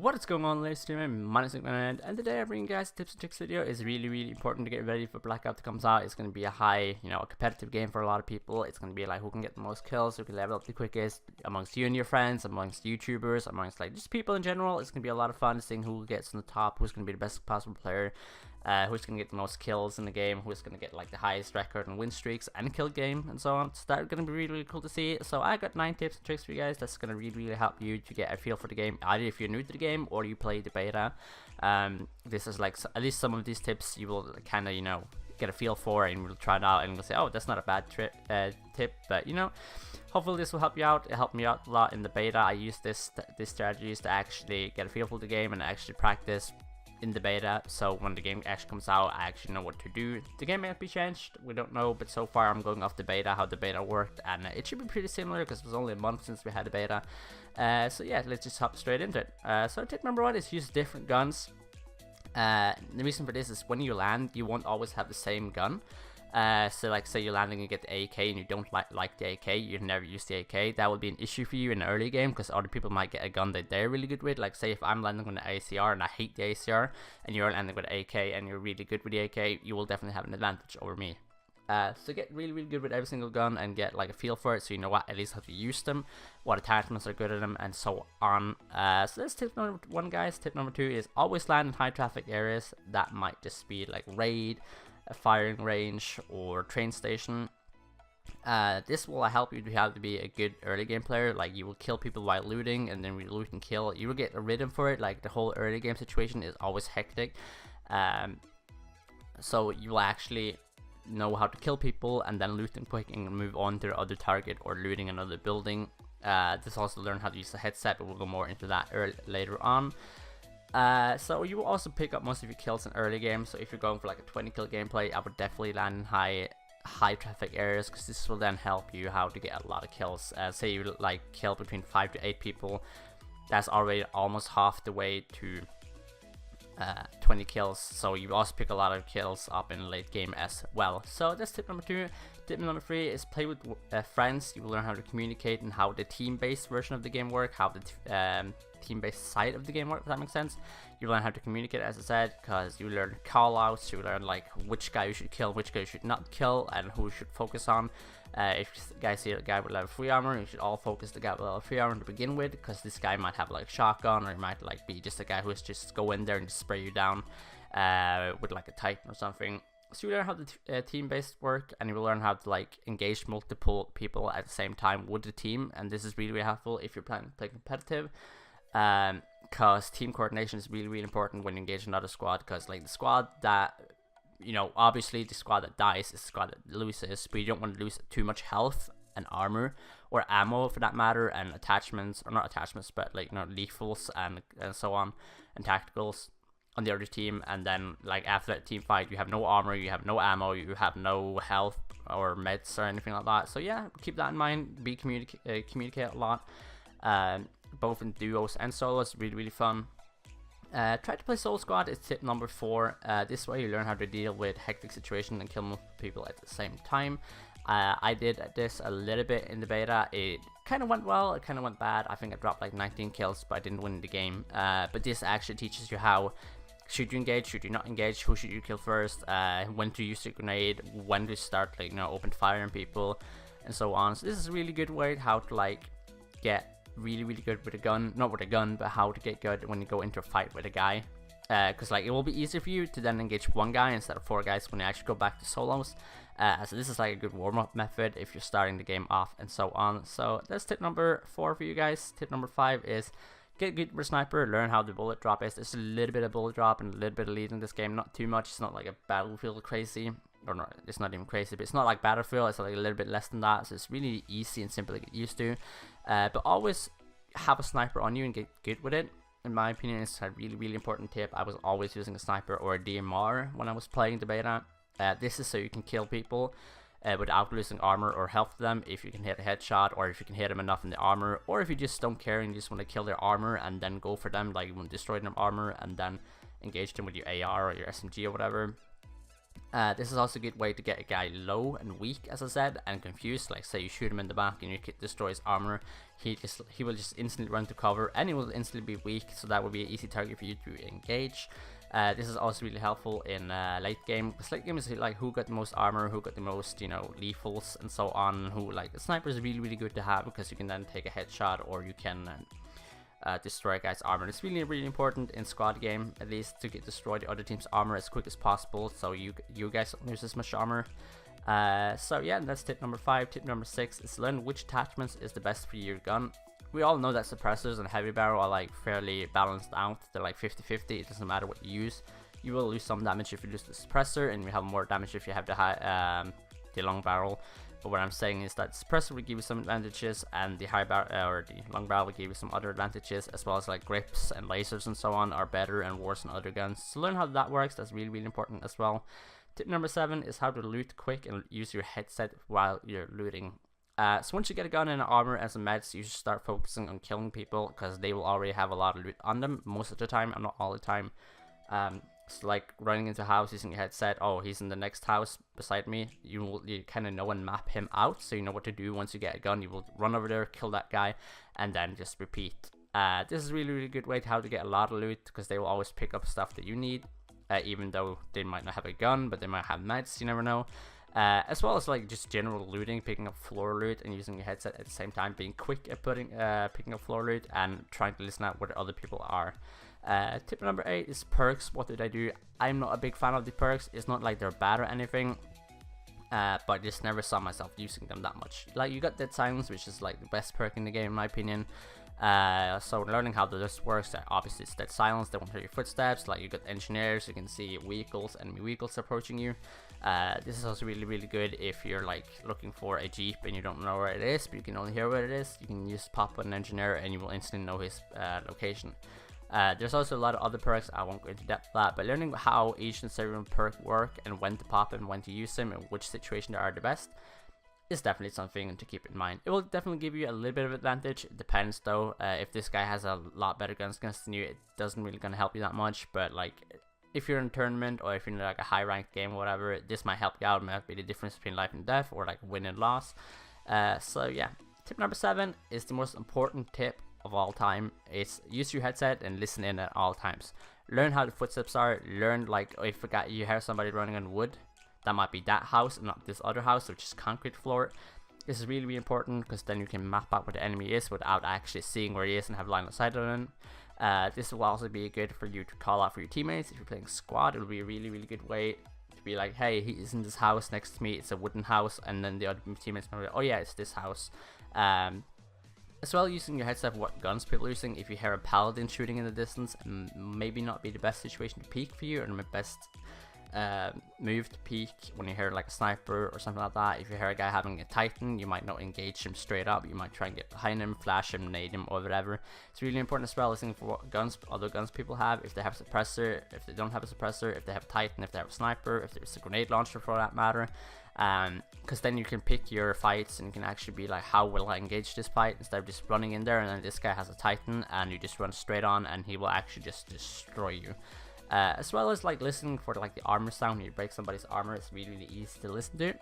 What is going on, ladies and gentlemen? My name is Nick, and today I'm bringing you guys a tips and tricks video. It's really important to get ready for Blackout that comes out. It's going to be a high, a competitive game for a lot of people. It's going to be like who can get the most kills, who can level up the quickest amongst you and your friends, amongst YouTubers, amongst like just people in general. It's going to be a lot of fun seeing who gets on the top, who's going to be the best possible player, who's going to get the most kills in the game, who's going to get like the highest record and win streaks and kill game and so on. So that's going to be really cool to see. So I got 9 tips and tricks for you guys that's going to really help you to get a feel for the game, either if you're new to the game or you play the beta. This is like at least some of these tips you will kind of get a feel for, and we'll try it out and we'll say, oh, that's not a bad tip, but hopefully this will help you out. It helped me out a lot in the beta. I used these strategies to actually get a feel for the game and actually practice in the beta, so when the game actually comes out I actually know what to do. The game might be changed, we don't know, but so far I'm going off the beta, how the beta worked, and it should be pretty similar because it was only a month since we had the beta. So yeah, let's just hop straight into it. So tip number 1 is use different guns. The reason for this is when you land you won't always have the same gun. So like say you're landing and get the AK and you don't like the AK, you never use the AK, that would be an issue for you in the early game because other people might get a gun that they're really good with. Like say if I'm landing with an ACR and I hate the ACR and you're landing with an AK and you're really good with the AK, you will definitely have an advantage over me. So get really good with every single gun and get like a feel for it, so you know what at least how to use them, what attachments are good at them, and so on. So that's tip number 1, guys. Tip number 2 is always land in high traffic areas. That might just be like raid, a firing range, or train station. This will help you to have to be a good early game player. Like you will kill people while looting, and then when you loot and kill, you will get a rhythm for it. Like the whole early game situation is always hectic, so you will actually know how to kill people and then loot them quick and move on to the other target or looting another building. This also learn how to use the headset, but we'll go more into that later on. So you will also pick up most of your kills in early game. So if you're going for like a 20 kill gameplay, I would definitely land in high traffic areas, because this will then help you how to get a lot of kills. Say you like kill between 5 to 8 people, that's already almost half the way to 20 kills, so you also pick a lot of kills up in late game as well. So that's tip number 2. Tip number 3 is play with friends. You will learn how to communicate and how the team-based version of the game work, how the team-based side of the game work, if that makes sense. You learn how to communicate, as I said, because you learn call-outs, you learn like which guy you should kill, which guy you should not kill, and who you should focus on. If you guys see a guy with level 3 armor, you should all focus the guy with level 3 armor to begin with, because this guy might have like shotgun, or he might like be just a guy who's just go in there and just spray you down with like a Titan or something. So you learn how the team-based work, and you will learn how to like engage multiple people at the same time with the team, and this is really helpful if you're planning to play competitive, because team coordination is really important when you engage another squad. Because like the squad that obviously the squad that dies is the squad that loses, but you don't want to lose too much health and armor or ammo for that matter, and attachments, or not attachments, but like lethals and so on, and tacticals on the other team. And then like after that team fight, you have no armor, you have no ammo, you have no health or meds or anything like that. So yeah, keep that in mind. Communicate a lot, both in duos and solos. Really fun. Try to play solo squad is tip number 4. This way you learn how to deal with hectic situations and kill multiple people at the same time. I did this a little bit in the beta. It kind of went well, it kind of went bad. I think I dropped like 19 kills, but I didn't win the game. But this actually teaches you how should you engage, should you not engage, who should you kill first, when to use a grenade, when to start like open fire on people, and so on. So this is a really good way how to like get really good with a gun, not with a gun, but how to get good when you go into a fight with a guy, because like it will be easier for you to then engage one guy instead of 4 guys when you actually go back to solos. So this is like a good warm-up method if you're starting the game off, and so on. So that's tip number 4 for you guys. Tip number 5 is get good with a sniper, learn how the bullet drop is. There's a little bit of bullet drop and a little bit of lead in this game, not too much. It's not like a Battlefield crazy, or not, it's not even crazy, but it's not like Battlefield, it's like a little bit less than that. So it's really easy and simple to get used to, but always have a sniper on you and get good with it. In my opinion, it's a really important tip. I was always using a sniper or a DMR when I was playing the beta. This is so you can kill people without losing armor or health to them, if you can hit a headshot, or if you can hit them enough in the armor, or if you just don't care and you just want to kill their armor and then go for them, like you want to destroy their armor and then engage them with your AR or your SMG or whatever. This is also a good way to get a guy low and weak, as I said, and confused. Like say you shoot him in the back and you destroy his armor, he will just instantly run to cover and he will instantly be weak, so that will be an easy target for you to engage. This is also really helpful in late game, because late game is like who got the most armor, who got the most, you know, lethals and so on. Who, like, a sniper is really good to have, because you can then take a headshot, or you can destroy a guy's armor. It's really important in squad game, at least, to destroy the other team's armor as quick as possible, so you guys don't lose as much armor. So yeah, that's tip number 5. Tip number 6 is learn which attachments is the best for your gun. We all know that suppressors and heavy barrel are like fairly balanced out. They're like 50-50. It doesn't matter what you use. You will lose some damage if you use the suppressor, and you have more damage if you have the long barrel. But what I'm saying is that suppressor will give you some advantages, and the high barrel or the long barrel will give you some other advantages, as well as like grips and lasers and so on are better and worse than other guns. So learn how that works. That's really important as well. Tip number 7 is how to loot quick and use your headset while you're looting. So once you get a gun and an armor and some meds, you should start focusing on killing people, because they will already have a lot of loot on them most of the time, and not all the time. So like running into a house using your headset, oh, he's in the next house beside me, you kind of know and map him out, so you know what to do. Once you get a gun, you will run over there, kill that guy, and then just repeat. This is really good way to how to get a lot of loot, because they will always pick up stuff that you need, even though they might not have a gun, but they might have meds, you never know. As well as like just general looting, picking up floor loot and using your headset at the same time, being quick at picking up floor loot and trying to listen out where other people are. Tip number 8 is perks. What did I do? I'm not a big fan of the perks. It's not like they're bad or anything, but I just never saw myself using them that much. Like, you got Dead Silence, which is like the best perk in the game in my opinion. So learning how this works, obviously it's Dead Silence, they won't hear your footsteps. Like, you got engineers, you can see vehicles, enemy vehicles approaching you. This is also really good if you're like looking for a jeep and you don't know where it is, but you can only hear where it is. You can just pop an engineer and you will instantly know his location. There's also a lot of other perks. I won't go into depth with that, but learning how each and every perk work and when to pop and when to use them and which situation they are the best is definitely something to keep in mind. It will definitely give you a little bit of advantage. It depends though. If this guy has a lot better guns than you, it doesn't really gonna help you that much. But like, if you're in a tournament or if you're in like a high ranked game or whatever, this might help you out. It might be the difference between life and death, or like win and loss. So yeah, tip number 7 is the most important tip of all time. It's use your headset and listen in at all times. Learn how the footsteps are. Learn, like, if you hear somebody running on wood, that might be that house and not this other house, which is concrete floor. This is really important, because then you can map out where the enemy is without actually seeing where he is and have line of sight on him. This will also be good for you to call out for your teammates. If you're playing squad, it'll be a really good way to be like, hey, he is in this house next to me, it's a wooden house, and then the other teammates might be like, oh yeah, it's this house. As well, using your headset for what guns people are using. If you hear a paladin shooting in the distance, maybe not be the best situation to peek for you, or the best move to peek when you hear like a sniper or something like that. If you hear a guy having a titan, you might not engage him straight up. You might try and get behind him, flash him, nade him, or whatever. It's really important as well listening for what other guns people have. If they have a suppressor, if they don't have a suppressor, if they have a titan, if they have a sniper, if there's a grenade launcher for that matter. Because then you can pick your fights and you can actually be like, how will I engage this fight, instead of just running in there and then this guy has a titan and you just run straight on and he will actually just destroy you. As well as like listening for like the armor sound when you break somebody's armor. It's really easy to listen to,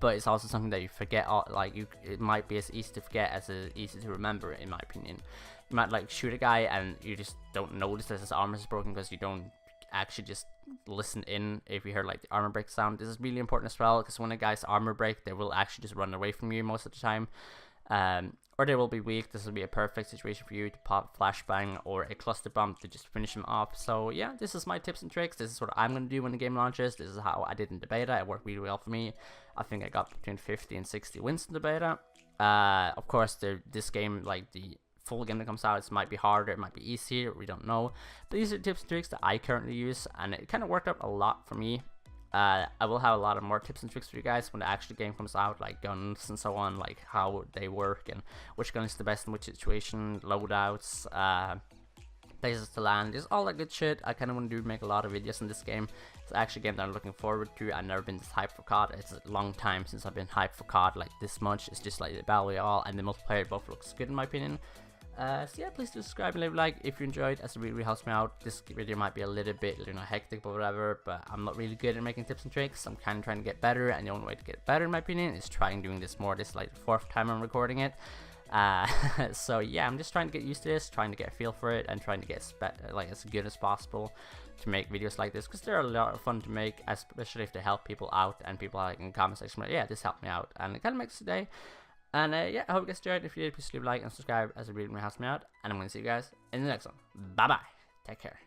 but it's also something that you forget. It might be as easy to forget as easy to remember, in my opinion. You might like shoot a guy and you just don't notice that his armor is broken because you don't actually just listen in. If you hear like the armor break sound, this is really important as well, because when a guy's armor break, they will actually just run away from you most of the time, or they will be weak. This will be a perfect situation for you to pop flashbang or a cluster bomb to just finish them off. So yeah, this is my tips and tricks. This is what I'm going to do when the game launches. This is how I did in the beta. It worked really well for me. I think I got between 50 and 60 wins in the beta. Of course, this game, like the full game that comes out, it might be harder, it might be easier, we don't know, but these are tips and tricks that I currently use, and it kind of worked out a lot for me. I will have a lot of more tips and tricks for you guys when the actual game comes out, like guns and so on, like how they work and which gun is the best in which situation, loadouts, places to land, just all that good shit. I kind of want to make a lot of videos in this game. It's actually a game that I'm looking forward to. I've never been this hyped for COD. It's a long time since I've been hyped for COD like this much. It's just like the Battle Royale and the multiplayer both looks good in my opinion. So yeah, please do subscribe and leave a like if you enjoyed, as it really helps me out. This video might be a little bit, hectic or whatever, but I'm not really good at making tips and tricks. I'm kind of trying to get better, and the only way to get better, in my opinion, is trying doing this more. This is like the 4th time I'm recording it. So yeah, I'm just trying to get used to this, trying to get a feel for it, and trying to get like as good as possible to make videos like this, because they're a lot of fun to make, especially if they help people out and people are like in the comment section like, yeah, this helped me out, and it kind of makes the day. And yeah, I hope you guys enjoyed. If you did, please leave a like and subscribe, as it really helps me out. And I'm going to see you guys in the next one. Bye bye. Take care.